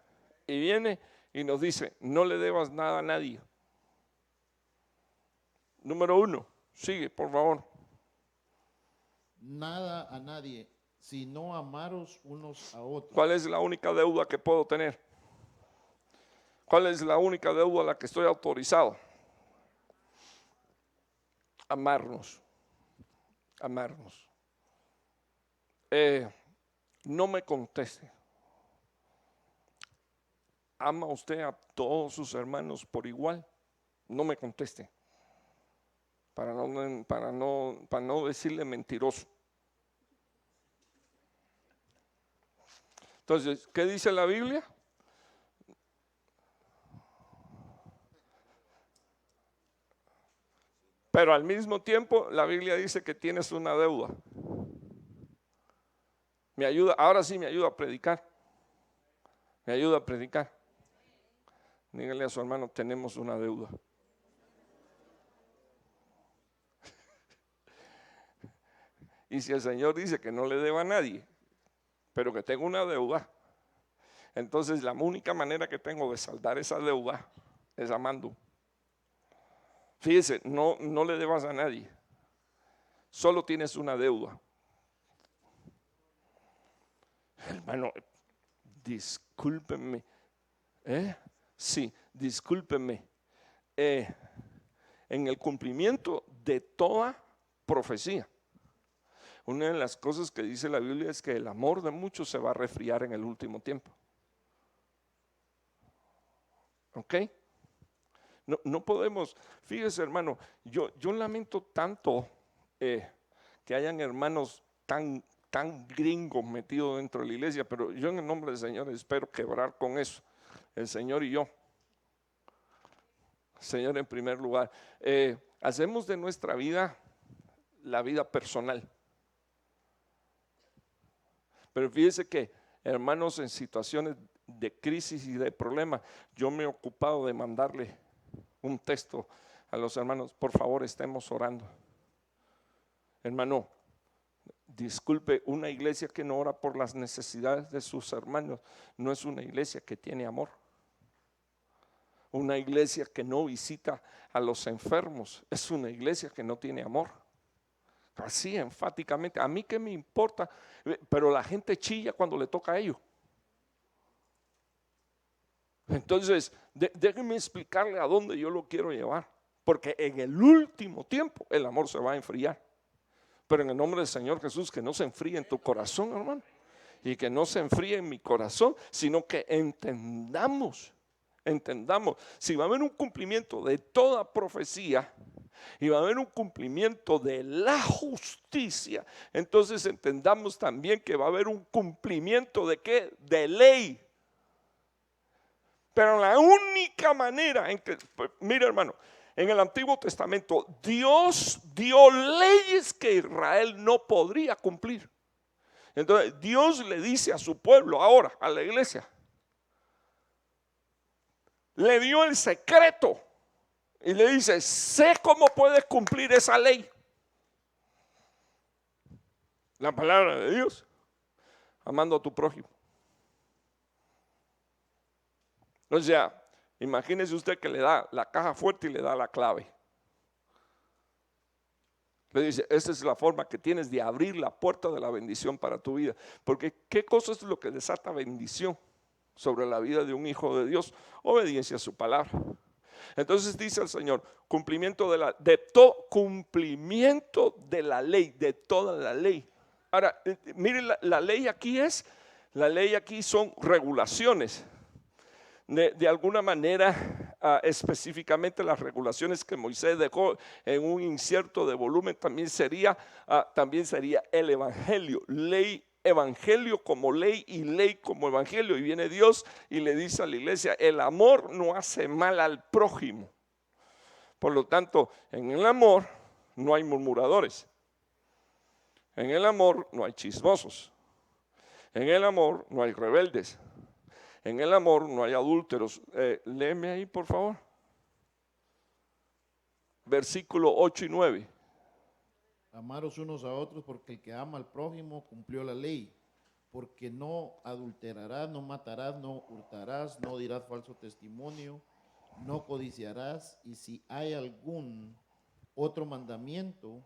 y viene y nos dice, no le debas nada a nadie. Número 1, sigue, por favor. Nada a nadie, sino amaros unos a otros. ¿Cuál es la única deuda que puedo tener? ¿Cuál es la única deuda a la que estoy autorizado? Amarnos. Amarnos. No me conteste. ¿Ama usted a todos sus hermanos por igual? No me conteste. Para no decirle mentiroso. Entonces, ¿qué dice la Biblia? Pero al mismo tiempo, la Biblia dice que tienes una deuda. Me ayuda, ahora sí me ayuda a predicar. Me ayuda a predicar. Dígale a su hermano, tenemos una deuda. Y si el Señor dice que no le deba a nadie, pero que tengo una deuda, entonces la única manera que tengo de saldar esa deuda es amando. Fíjese, no le debas a nadie, solo tienes una deuda. Hermano, discúlpenme. Sí, discúlpenme. En el cumplimiento de toda profecía. Una de las cosas que dice la Biblia es que el amor de muchos se va a resfriar en el último tiempo. ¿Ok? No podemos, fíjese hermano, yo lamento tanto que hayan hermanos tan gringos metidos dentro de la iglesia, pero yo en el nombre del Señor espero quebrar con eso, el Señor y yo. Señor, en primer lugar, hacemos de nuestra vida la vida personal. Pero fíjese que, hermanos, en situaciones de crisis y de problemas, yo me he ocupado de mandarle un texto a los hermanos, por favor estemos orando. Hermano, disculpe, una iglesia que no ora por las necesidades de sus hermanos no es una iglesia que tiene amor. Una iglesia que no visita a los enfermos es una iglesia que no tiene amor. así enfáticamente. A mí qué me importa, pero la gente chilla cuando le toca a ellos. Entonces, déjenme explicarle a dónde yo lo quiero llevar, porque en el último tiempo el amor se va a enfriar. Pero en el nombre del Señor Jesús, que no se enfríe en tu corazón, hermano, y que no se enfríe en mi corazón, sino que entendamos, si va a haber un cumplimiento de toda profecía y va a haber un cumplimiento de la justicia, entonces entendamos también que va a haber un cumplimiento de ¿qué? De ley. Pero la única manera en que, mira hermano, en el Antiguo Testamento Dios dio leyes que Israel no podría cumplir. Entonces Dios le dice a su pueblo ahora, a la iglesia, le dio el secreto y le dice, sé cómo puedes cumplir esa ley. La palabra de Dios, amando a tu prójimo. O sea, imagínese usted que le da la caja fuerte y le da la clave. Le dice, esta es la forma que tienes de abrir la puerta de la bendición para tu vida. Porque ¿qué cosa es lo que desata bendición sobre la vida de un hijo de Dios? Obediencia a su palabra. Entonces dice el Señor, cumplimiento de la ley, de toda la ley. Ahora, mire, la ley aquí son regulaciones. De alguna manera, específicamente las regulaciones que Moisés dejó en un incierto de volumen también sería el evangelio, ley, evangelio como ley y ley como evangelio. Y viene Dios y le dice a la iglesia, el amor no hace mal al prójimo. Por lo tanto, en el amor no hay murmuradores, en el amor no hay chismosos, en el amor no hay rebeldes. En el amor no hay adúlteros. Léeme ahí, por favor. Versículo 8 y 9. Amaros unos a otros, porque el que ama al prójimo cumplió la ley. Porque no adulterarás, no matarás, no hurtarás, no dirás falso testimonio, no codiciarás. Y si hay algún otro mandamiento,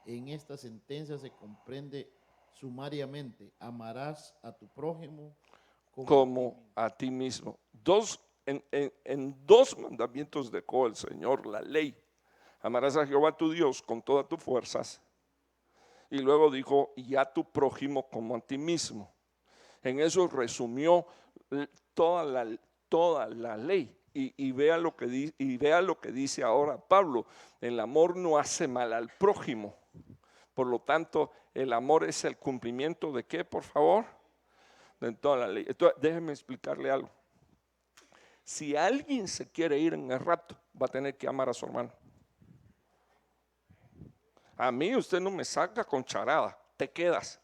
en esta sentencia se comprende sumariamente: amarás a tu prójimo como a ti mismo. En dos mandamientos dejó el Señor la ley. Amarás a Jehová tu Dios con todas tus fuerzas. Y luego dijo, y a tu prójimo como a ti mismo. En eso resumió toda la ley. Y vea lo que dice ahora Pablo. El amor no hace mal al prójimo. Por lo tanto, el amor es el cumplimiento de ¿qué, por favor? De toda la ley. Entonces, déjeme explicarle algo. Si alguien se quiere ir en el rapto, va a tener que amar a su hermano. A mí usted no me saca con charada, te quedas.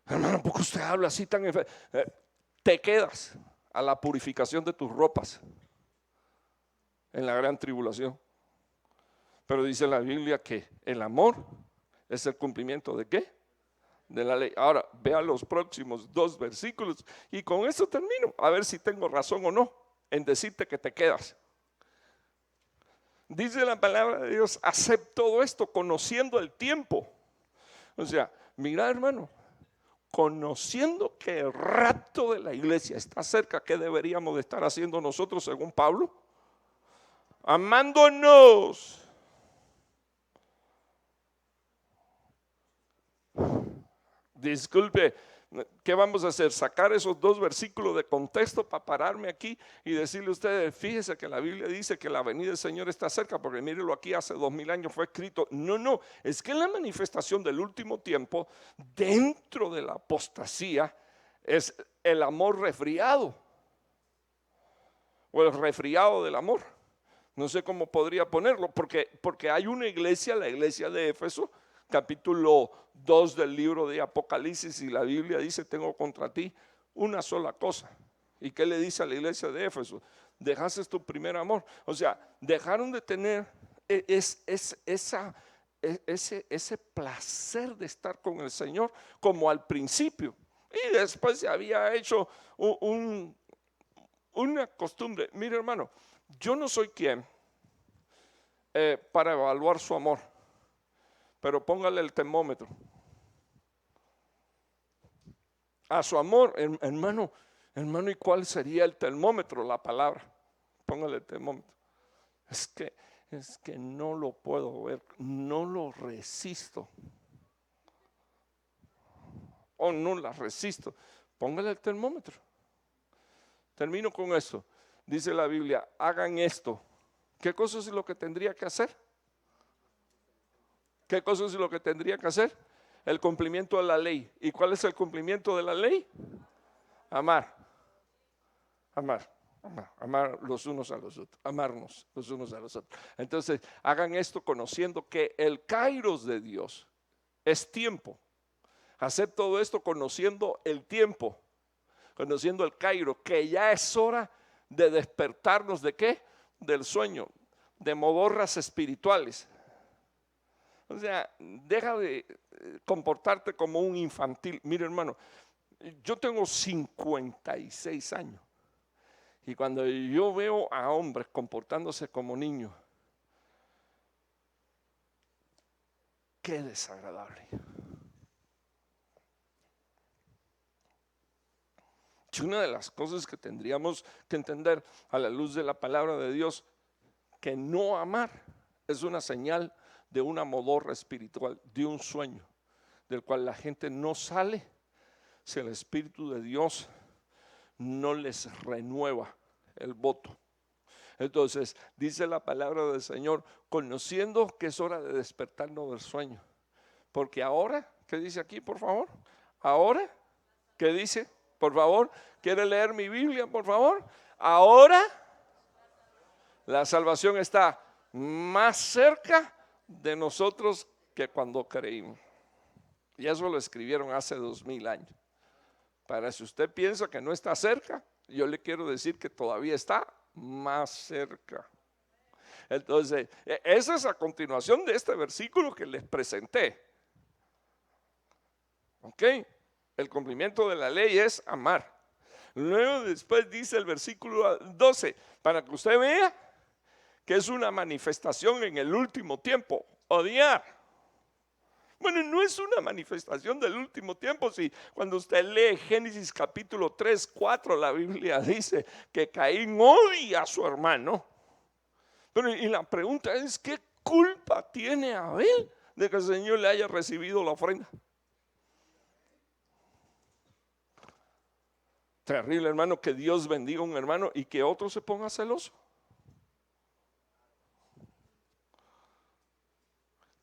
Hermano, ¿por qué usted habla así tan enfermo? Te quedas a la purificación de tus ropas en la gran tribulación. Pero dice la Biblia que el amor es el cumplimiento ¿de qué? De la ley. Ahora, vea los próximos 2 versículos y con eso termino, a ver si tengo razón o no en decirte que te quedas. Dice la palabra de Dios, acepto todo esto conociendo el tiempo. O sea, mira hermano, conociendo que el rapto de la iglesia está cerca, ¿qué deberíamos de estar haciendo nosotros según Pablo? Amándonos. Disculpe, ¿qué vamos a hacer? Sacar esos 2 versículos de contexto para pararme aquí y decirle a ustedes, fíjese que la Biblia dice que la venida del Señor está cerca, porque mírelo aquí, hace 2000 años fue escrito. No, es que la manifestación del último tiempo dentro de la apostasía es el amor resfriado o el resfriado del amor. No sé cómo podría ponerlo, porque hay una iglesia, la iglesia de Éfeso, capítulo 2 del libro de Apocalipsis, y la Biblia dice, tengo contra ti una sola cosa. ¿Y qué le dice a la iglesia de Éfeso? Dejaste tu primer amor. O sea, dejaron de tener ese placer de estar con el Señor como al principio. Y después se había hecho una costumbre. Mire hermano, yo no soy quien para evaluar su amor. Pero póngale el termómetro a su amor, hermano. ¿Y cuál sería el termómetro? La palabra. Póngale el termómetro. Es que no lo puedo ver, no lo resisto. O no la resisto. Póngale el termómetro. Termino con esto. Dice la Biblia, hagan esto. ¿Qué cosa es lo que tendría que hacer? ¿Qué cosa es lo que tendría que hacer? El cumplimiento de la ley. ¿Y cuál es el cumplimiento de la ley? Amar. Amar los unos a los otros. Amarnos los unos a los otros. Entonces, hagan esto conociendo que el kairos de Dios es tiempo. Hacer todo esto conociendo el tiempo, conociendo el kairos, que ya es hora de despertarnos ¿de qué? Del sueño, de modorras espirituales. O sea, deja de comportarte como un infantil. Mire, hermano, yo tengo 56 años y cuando yo veo a hombres comportándose como niños, qué desagradable. Y una de las cosas que tendríamos que entender a la luz de la palabra de Dios, que no amar es una señal de una modorra espiritual, de un sueño, del cual la gente no sale si el Espíritu de Dios no les renueva el voto. Entonces, dice la palabra del Señor, conociendo que es hora de despertarnos del sueño. Porque ahora, ¿qué dice aquí, por favor? Ahora, ¿qué dice? Por favor, ¿quiere leer mi Biblia, por favor? Ahora, la salvación está más cerca de nosotros que cuando creímos. Y eso lo escribieron hace 2000 años. Para si usted piensa que no está cerca, yo le quiero decir que todavía está más cerca. Entonces, esa es a continuación de este versículo que les presenté. ¿Ok? El cumplimiento de la ley es amar. Luego después dice el versículo 12, para que usted vea que es una manifestación en el último tiempo, odiar. Bueno, no es una manifestación del último tiempo. Si cuando usted lee Génesis capítulo 3, 4, la Biblia dice que Caín odia a su hermano. Pero y la pregunta es, ¿qué culpa tiene Abel de que el Señor le haya recibido la ofrenda? Terrible, hermano, que Dios bendiga a un hermano y que otro se ponga celoso.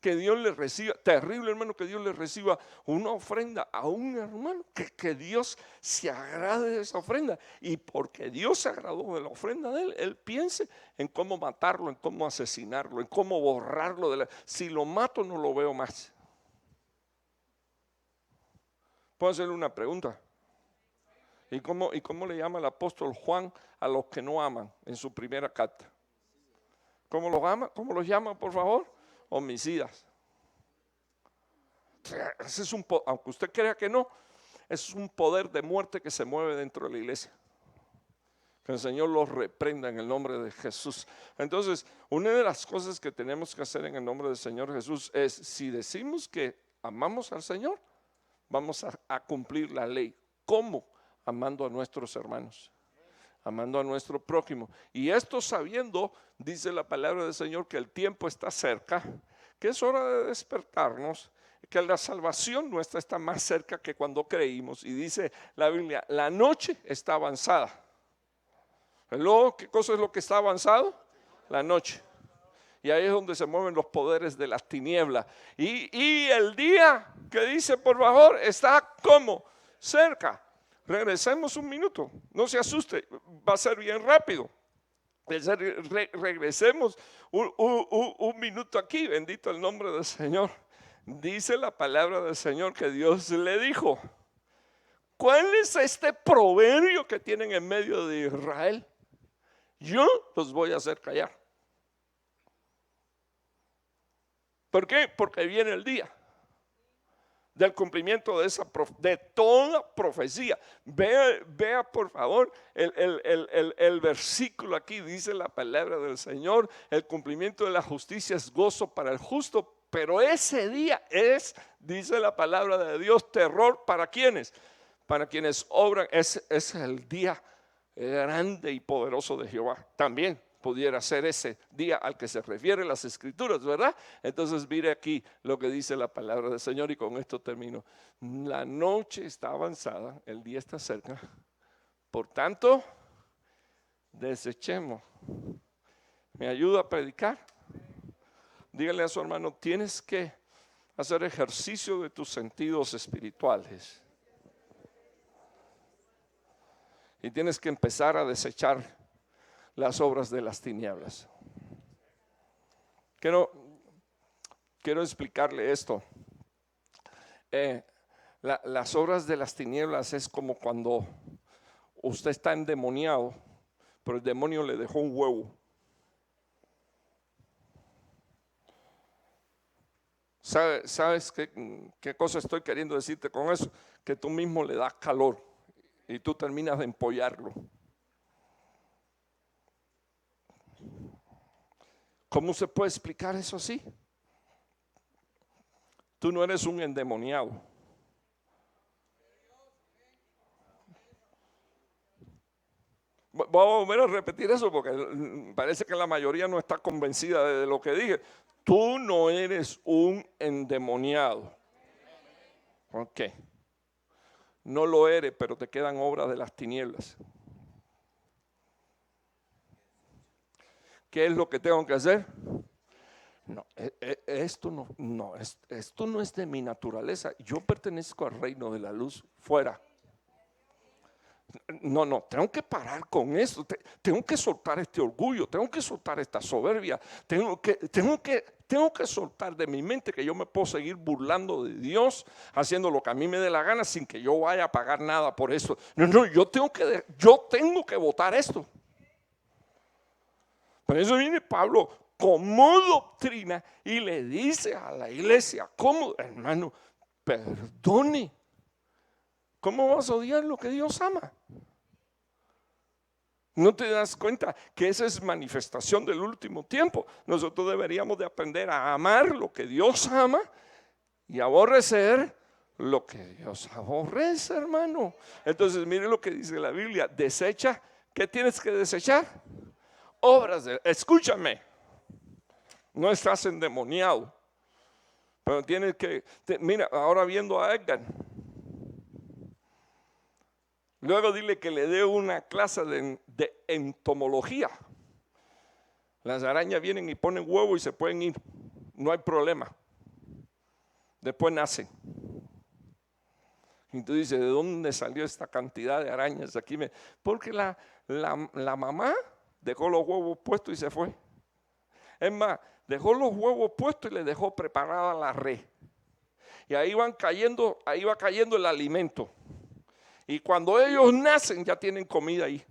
Que Dios le reciba, terrible, hermano, que Dios le reciba una ofrenda a un hermano, que Dios se agrade de esa ofrenda, y porque Dios se agradó de la ofrenda de él piense en cómo matarlo, en cómo asesinarlo, en cómo borrarlo si lo mato no lo veo más. Puedo hacerle una pregunta. ¿Y cómo le llama el apóstol Juan a los que no aman en su primera carta? ¿Cómo los ama? ¿Cómo los llama, por favor? Homicidas. Ese es aunque usted crea que no, es un poder de muerte que se mueve dentro de la iglesia. Que el Señor los reprenda en el nombre de Jesús. Entonces, una de las cosas que tenemos que hacer en el nombre del Señor Jesús es, si decimos que amamos al Señor, vamos a cumplir la ley. ¿Cómo? Amando a nuestros hermanos, amando a nuestro prójimo. Y esto sabiendo, dice la palabra del Señor, que el tiempo está cerca, que es hora de despertarnos, que la salvación nuestra está más cerca que cuando creímos. Y dice la Biblia, la noche está avanzada. Luego, ¿qué cosa es lo que está avanzado? La noche. Y ahí es donde se mueven los poderes de las tinieblas. Y el día, que dice por favor, está como cerca. Regresemos un minuto, no se asuste, va a ser bien rápido. Regresemos un minuto aquí, bendito el nombre del Señor. Dice la palabra del Señor que Dios le dijo, ¿cuál es este proverbio que tienen en medio de Israel? Yo los voy a hacer callar. ¿Por qué? Porque viene el día. del cumplimiento de toda profecía. Vea por favor el versículo aquí, dice la palabra del Señor: el cumplimiento de la justicia es gozo para el justo, pero ese día es, dice la palabra de Dios, terror para quienes, obran. Es el día grande y poderoso de Jehová. También pudiera ser ese día al que se refieren las escrituras, ¿verdad? Entonces mire aquí lo que dice la palabra del Señor, y con esto termino. La noche está avanzada, el día está cerca, por tanto desechemos. ¿Me ayuda a predicar? Dígale a su hermano: tienes que hacer ejercicio de tus sentidos espirituales y tienes que empezar a desechar las obras de las tinieblas. Quiero explicarle esto. Las obras de las tinieblas es como cuando usted está endemoniado, pero el demonio le dejó un huevo. ¿Sabes qué cosa estoy queriendo decirte con eso? Que tú mismo le das calor y tú terminas de empollarlo. ¿Cómo se puede explicar eso así? Tú no eres un endemoniado. Voy a volver a repetir eso porque parece que la mayoría no está convencida de lo que dije. Tú no eres un endemoniado. ¿Por qué? No lo eres, pero te quedan obras de las tinieblas. ¿Qué es lo que tengo que hacer? No, esto no es de mi naturaleza. Yo pertenezco al reino de la luz. Fuera. No, tengo que parar con eso. Tengo que soltar este orgullo, tengo que soltar esta soberbia, tengo que soltar de mi mente que yo me puedo seguir burlando de Dios, haciendo lo que a mí me dé la gana sin que yo vaya a pagar nada por eso. No, yo tengo que votar esto. Por eso viene Pablo como doctrina y le dice a la iglesia: ¿cómo, hermano? Perdone. ¿Cómo vas a odiar lo que Dios ama? ¿No te das cuenta que esa es manifestación del último tiempo? Nosotros deberíamos de aprender a amar lo que Dios ama y aborrecer lo que Dios aborrece, hermano. Entonces mire lo que dice la Biblia: desecha. ¿Qué tienes que desechar? Escúchame, no estás endemoniado, pero tienes que, mira, ahora viendo a Edgar, luego dile que le dé una clase de entomología. Las arañas vienen y ponen huevo y se pueden ir, no hay problema. Después nacen. Y tú dices: ¿de dónde salió esta cantidad de arañas aquí? Porque la mamá dejó los huevos puestos y se fue. Es más, dejó los huevos puestos y le dejó preparada la red. Y ahí va cayendo el alimento. Y cuando ellos nacen ya tienen comida ahí.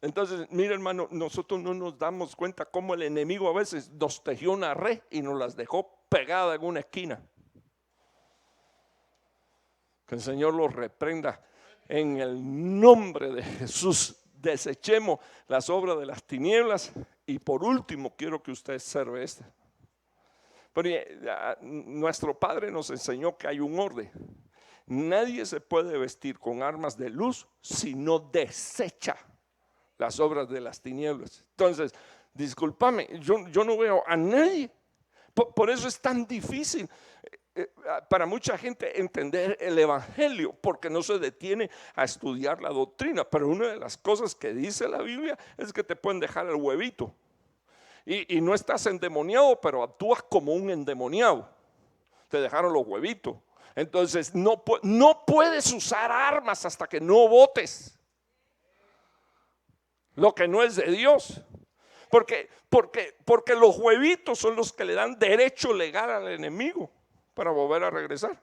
Entonces, mira, hermano, nosotros no nos damos cuenta cómo el enemigo a veces nos tejió una red y nos las dejó pegada en una esquina. Que el Señor los reprenda en el nombre de Jesús. Desechemos las obras de las tinieblas. Y por último, quiero que usted observe esto. Nuestro Padre nos enseñó que hay un orden. Nadie se puede vestir con armas de luz si no desecha las obras de las tinieblas. Entonces, discúlpame, yo no veo a nadie. Por eso es tan difícil para mucha gente entender el evangelio, porque no se detiene a estudiar la doctrina. Pero una de las cosas que dice la Biblia es que te pueden dejar el huevito. Y no estás endemoniado, pero actúas como un endemoniado. Te dejaron los huevitos. Entonces no puedes usar armas hasta que no votes lo que no es de Dios. Porque los huevitos son los que le dan derecho legal al enemigo para volver a regresar.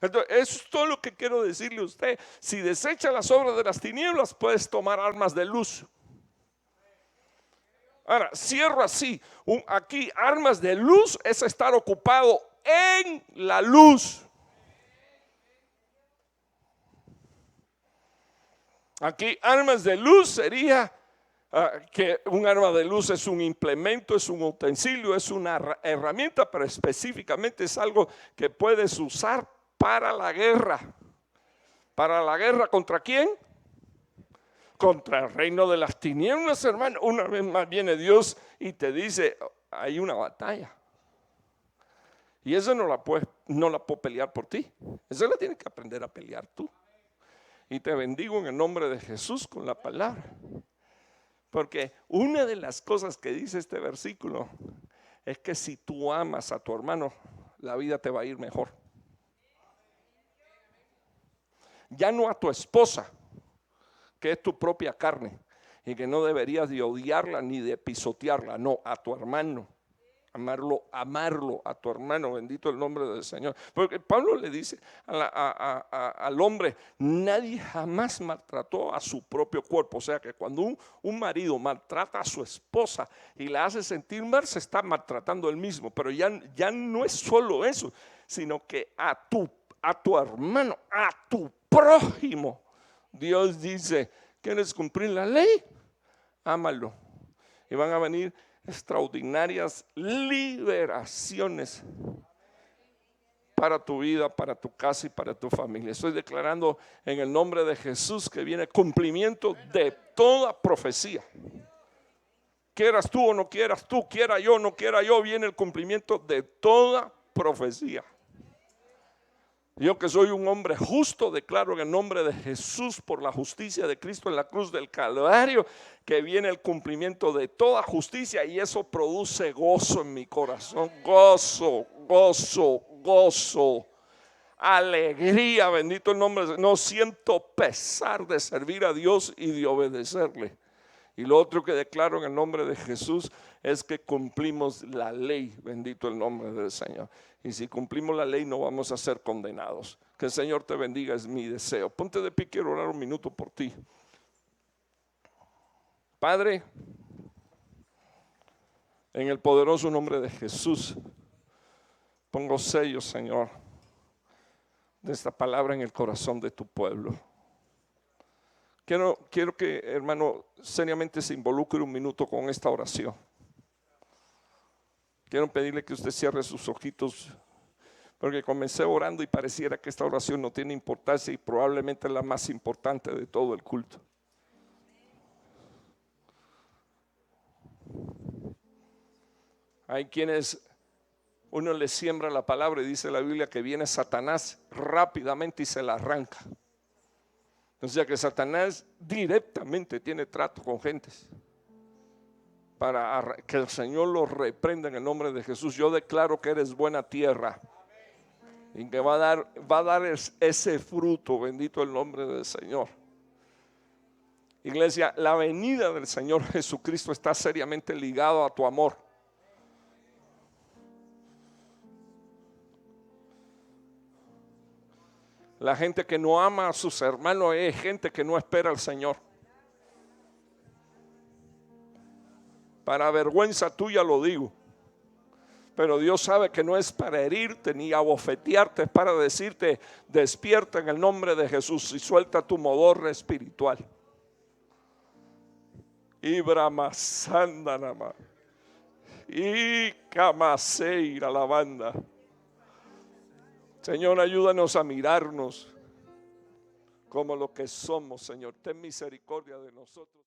Entonces, eso es todo lo que quiero decirle a usted. Si desecha las obras de las tinieblas, puedes tomar armas de luz. Ahora, cierro así. Aquí, armas de luz es estar ocupado en la luz. Aquí, armas de luz sería que un arma de luz es un implemento, es un utensilio, es una herramienta, pero específicamente es algo que puedes usar para la guerra. ¿Para la guerra contra quién? Contra el reino de las tinieblas, hermano. Una vez más viene Dios y te dice, hay una batalla. Y esa no la puedo pelear por ti. Esa la tienes que aprender a pelear tú. Y te bendigo en el nombre de Jesús con la palabra. Porque una de las cosas que dice este versículo es que si tú amas a tu hermano, la vida te va a ir mejor. Ya no a tu esposa, que es tu propia carne y que no deberías de odiarla ni de pisotearla, no, a tu hermano, amarlo a tu hermano, bendito el nombre del Señor. Porque Pablo le dice al hombre, nadie jamás maltrató a su propio cuerpo. O sea que cuando un marido maltrata a su esposa y la hace sentir mal, se está maltratando él mismo. Pero ya no es solo eso, sino que a tu hermano, a tu prójimo, Dios dice, ¿quieres cumplir la ley? Ámalo. Y van a venir extraordinarias liberaciones para tu vida, para tu casa y para tu familia. Estoy declarando en el nombre de Jesús que viene cumplimiento de toda profecía. Quieras tú o no quieras tú, quiera yo o no quiera yo, viene el cumplimiento de toda profecía. Yo que soy un hombre justo, declaro en el nombre de Jesús, por la justicia de Cristo en la cruz del Calvario, que viene el cumplimiento de toda justicia, y eso produce gozo en mi corazón. Gozo, gozo, gozo, alegría, bendito el nombre. No siento pesar de servir a Dios y de obedecerle. Y lo otro que declaro en el nombre de Jesús es que cumplimos la ley, bendito el nombre del Señor. Y si cumplimos la ley no vamos a ser condenados. Que el Señor te bendiga, es mi deseo. Ponte de pie, quiero orar un minuto por ti. Padre, en el poderoso nombre de Jesús, pongo sellos, Señor, de esta palabra en el corazón de tu pueblo. Quiero que, hermano, seriamente se involucre un minuto con esta oración. Quiero pedirle que usted cierre sus ojitos, porque comencé orando y pareciera que esta oración no tiene importancia y probablemente es la más importante de todo el culto. Hay quienes uno le siembra la palabra y dice la Biblia que viene Satanás rápidamente y se la arranca. O sea que Satanás directamente tiene trato con gentes para que el Señor lo reprenda en el nombre de Jesús. Yo declaro que eres buena tierra y que va a dar ese fruto, bendito el nombre del Señor. Iglesia, la venida del Señor Jesucristo está seriamente ligado a tu amor. La gente que no ama a sus hermanos es gente que no espera al Señor. Para vergüenza tuya lo digo. Pero Dios sabe que no es para herirte ni abofetearte, es para decirte: despierta en el nombre de Jesús y suelta tu modorra espiritual. Ibrama Sandanama y Camaseira la banda. Señor, ayúdanos a mirarnos como lo que somos, Señor. Ten misericordia de nosotros.